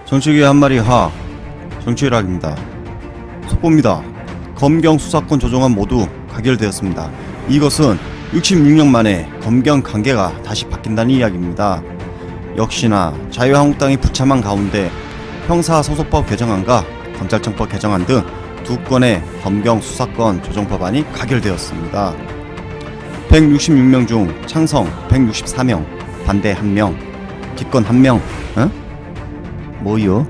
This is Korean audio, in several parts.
정치계 한마리 하 정치일학입니다. 속보입니다. 검경 수사권 조정안 모두 가결되었습니다. 이것은 66년 만에 검경 관계가 다시 바뀐다는 이야기입니다. 역시나 자유한국당이 불참한 가운데 형사소송법 개정안과 검찰청법 개정안 등 두 건의 검경 수사권 조정 법안이 가결되었습니다. 166명 중 찬성 164명, 반대 1명, 기권 1명. 뭐요?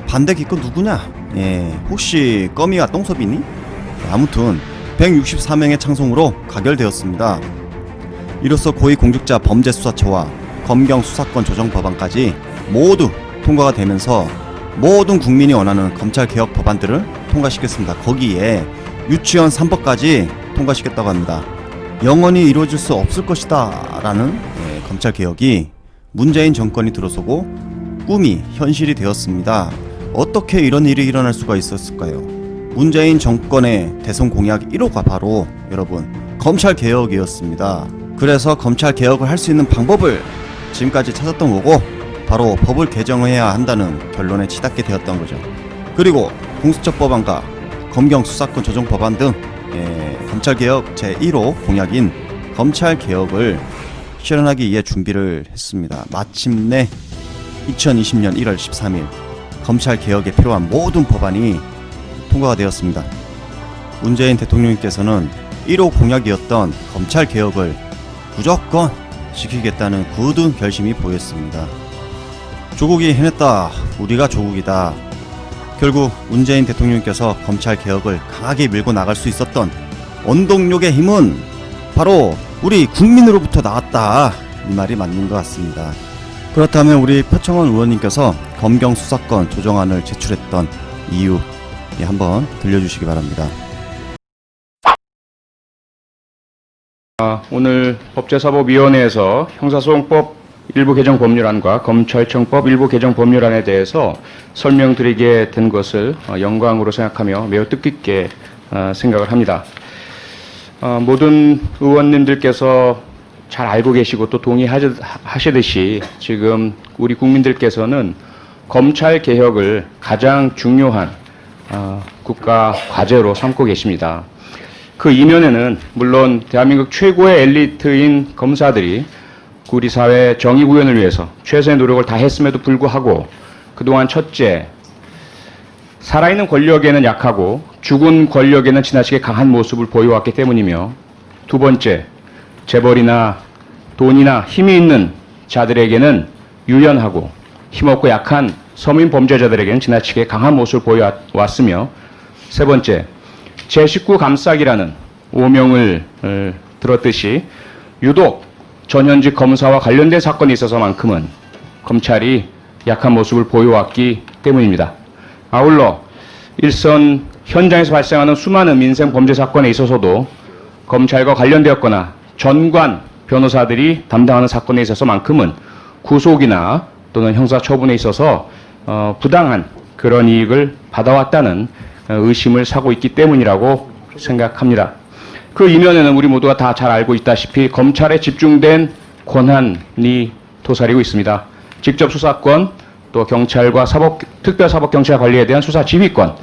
반대 기권 누구냐? 혹시 껌이와 똥섭이니? 아무튼 164명의 찬성으로 가결되었습니다. 이로써 고위공직자 범죄수사처와 검경 수사권 조정 법안까지 모두 통과가 되면서 모든 국민이 원하는 검찰개혁 법안들을 통과시켰습니다. 거기에 유치원 3법까지 통과시켰다고 합니다. 영원히 이루어질 수 없을 것이다 라는 검찰개혁이 문재인 정권이 들어서고 꿈이 현실이 되었습니다. 어떻게 이런 일이 일어날 수가 있었을까요? 문재인 정권의 대선 공약 1호가 바로 여러분 검찰개혁이었습니다. 그래서 검찰개혁을 할 수 있는 방법을 지금까지 찾았던 거고 바로 법을 개정해야 한다는 결론에 치닫게 되었던 거죠. 그리고 공수처법안과 검경 수사권 조정 법안 등 검찰개혁 제1호 공약인 검찰개혁을 실현하기 위해 준비를 했습니다. 마침내 2020년 1월 13일 검찰개혁에 필요한 모든 법안이 통과가 되었습니다. 문재인 대통령께서는 1호 공약이었던 검찰개혁을 무조건 지키겠다는 굳은 결심이 보였습니다. 조국이 해냈다. 우리가 조국이다. 결국 문재인 대통령께서 검찰개혁을 강하게 밀고 나갈 수 있었던 원동력의 힘은 바로 우리 국민으로부터 나왔다. 이 말이 맞는 것 같습니다. 그렇다면 우리 표창원 의원님께서 검경 수사권 조정안을 제출했던 이유 한번 들려주시기 바랍니다. 오늘 법제사법위원회에서 형사소송법 일부 개정 법률안과 검찰청법 일부 개정 법률안에 대해서 설명드리게 된 것을 영광으로 생각하며 매우 뜻깊게 생각을 합니다. 모든 의원님들께서 잘 알고 계시고 또 동의하시듯이 지금 우리 국민들께서는 검찰 개혁을 가장 중요한 국가 과제로 삼고 계십니다. 그 이면에는 물론 대한민국 최고의 엘리트인 검사들이 우리 사회 정의 구현을 위해서 최선의 노력을 다했음에도 불구하고 그동안 첫째, 살아있는 권력에는 약하고 죽은 권력에는 지나치게 강한 모습을 보여왔기 때문이며 두 번째, 재벌이나 돈이나 힘이 있는 자들에게는 유연하고 힘없고 약한 서민 범죄자들에게는 지나치게 강한 모습을 보여왔으며 세 번째, 제 식구 감싸기라는 오명을 들었듯이 유독 전현직 검사와 관련된 사건에 있어서만큼은 검찰이 약한 모습을 보여왔기 때문입니다. 아울러 일선 현장에서 발생하는 수많은 민생 범죄 사건에 있어서도 검찰과 관련되었거나 전관 변호사들이 담당하는 사건에 있어서만큼은 구속이나 또는 형사처분에 있어서 부당한 그런 이익을 받아왔다는 의심을 사고 있기 때문이라고 생각합니다. 그 이면에는 우리 모두가 다 잘 알고 있다시피 검찰에 집중된 권한이 도사리고 있습니다. 직접 수사권, 또 경찰과 특별사법경찰 관리에 대한 수사 지휘권,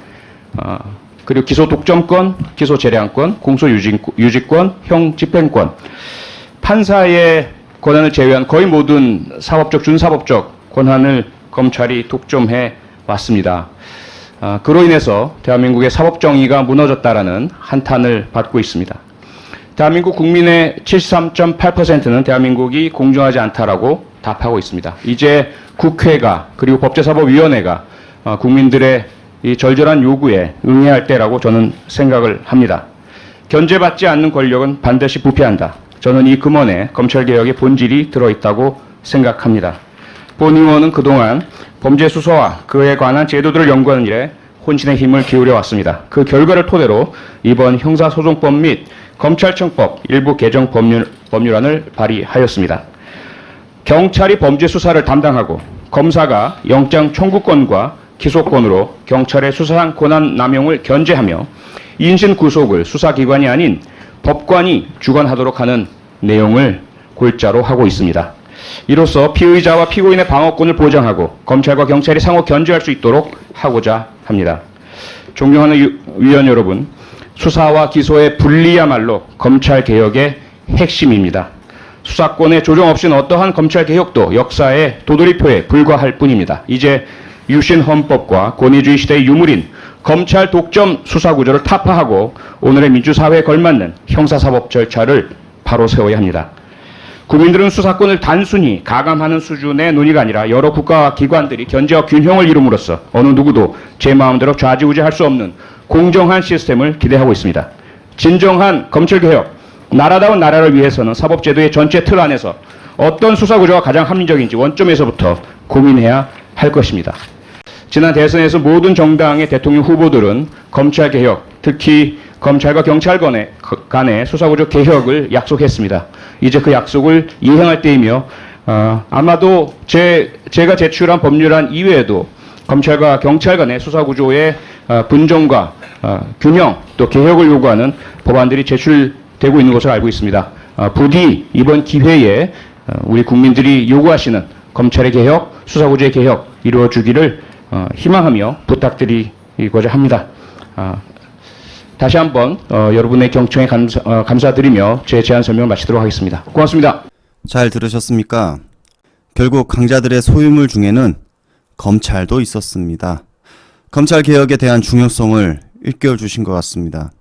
그리고 기소 독점권, 기소 재량권, 공소 유지권, 형 집행권, 판사의 권한을 제외한 거의 모든 사법적, 준사법적 권한을 검찰이 독점해 왔습니다. 그로 인해서 대한민국의 사법정의가 무너졌다라는 한탄을 받고 있습니다. 대한민국 국민의 73.8%는 대한민국이 공정하지 않다라고 답하고 있습니다. 이제 국회가 그리고 법제사법위원회가 국민들의 이 절절한 요구에 응해야 할 때라고 저는 생각을 합니다. 견제받지 않는 권력은 반드시 부패한다. 저는 이 금원에 검찰개혁의 본질이 들어있다고 생각합니다. 본 의원은 그동안 범죄 수사와 그에 관한 제도들을 연구하는 일에 혼신의 힘을 기울여 왔습니다. 그 결과를 토대로 이번 형사소송법 및 검찰청법 일부 개정 법률안을 발의하였습니다. 경찰이 범죄 수사를 담당하고 검사가 영장 청구권과 기소권으로 경찰의 수사상 권한 남용을 견제하며 인신 구속을 수사기관이 아닌 법관이 주관하도록 하는 내용을 골자로 하고 있습니다. 이로써 피의자와 피고인의 방어권을 보장하고 검찰과 경찰이 상호 견제할 수 있도록 하고자 합니다. 존경하는 위원 여러분, 수사와 기소의 분리야말로 검찰개혁의 핵심입니다. 수사권의 조정 없이는 어떠한 검찰개혁도 역사의 도돌이표에 불과할 뿐입니다. 이제 유신 헌법과 권위주의 시대의 유물인 검찰 독점 수사구조를 타파하고 오늘의 민주사회에 걸맞는 형사사법 절차를 바로 세워야 합니다. 국민들은 수사권을 단순히 가감하는 수준의 논의가 아니라 여러 국가와 기관들이 견제와 균형을 이룸으로써 어느 누구도 제 마음대로 좌지우지할 수 없는 공정한 시스템을 기대하고 있습니다. 진정한 검찰개혁, 나라다운 나라를 위해서는 사법제도의 전체 틀 안에서 어떤 수사구조가 가장 합리적인지 원점에서부터 고민해야 할 것입니다. 지난 대선에서 모든 정당의 대통령 후보들은 검찰개혁, 특히 검찰과 경찰 간의 수사구조 개혁을 약속했습니다. 이제 그 약속을 이행할 때이며 아마도 제가 제출한 법률안 이외에도 검찰과 경찰 간의 수사구조의 분정과 균형 또 개혁을 요구하는 법안들이 제출되고 있는 것으로 알고 있습니다. 부디 이번 기회에 우리 국민들이 요구하시는 검찰의 개혁, 수사구조의 개혁 이루어주기를 희망하며 부탁드리고자 합니다. 다시 한번 여러분의 경청에 감사드리며 제 제안 설명을 마치도록 하겠습니다. 고맙습니다. 잘 들으셨습니까? 결국 강자들의 소유물 중에는 검찰도 있었습니다. 검찰 개혁에 대한 중요성을 일깨워 주신 것 같습니다.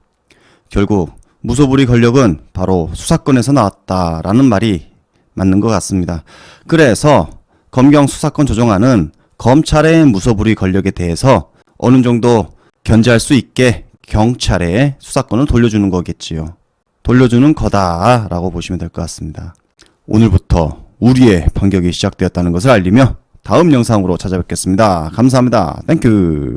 결국 무소불위 권력은 바로 수사권에서 나왔다라는 말이 맞는 것 같습니다. 그래서 검경 수사권 조정안은 검찰의 무소불위 권력에 대해서 어느 정도 견제할 수 있게 경찰의 수사권을 돌려주는 거겠지요. 돌려주는 거다라고 보시면 될 것 같습니다. 오늘부터 우리의 반격이 시작되었다는 것을 알리며 다음 영상으로 찾아뵙겠습니다. 감사합니다. 땡큐.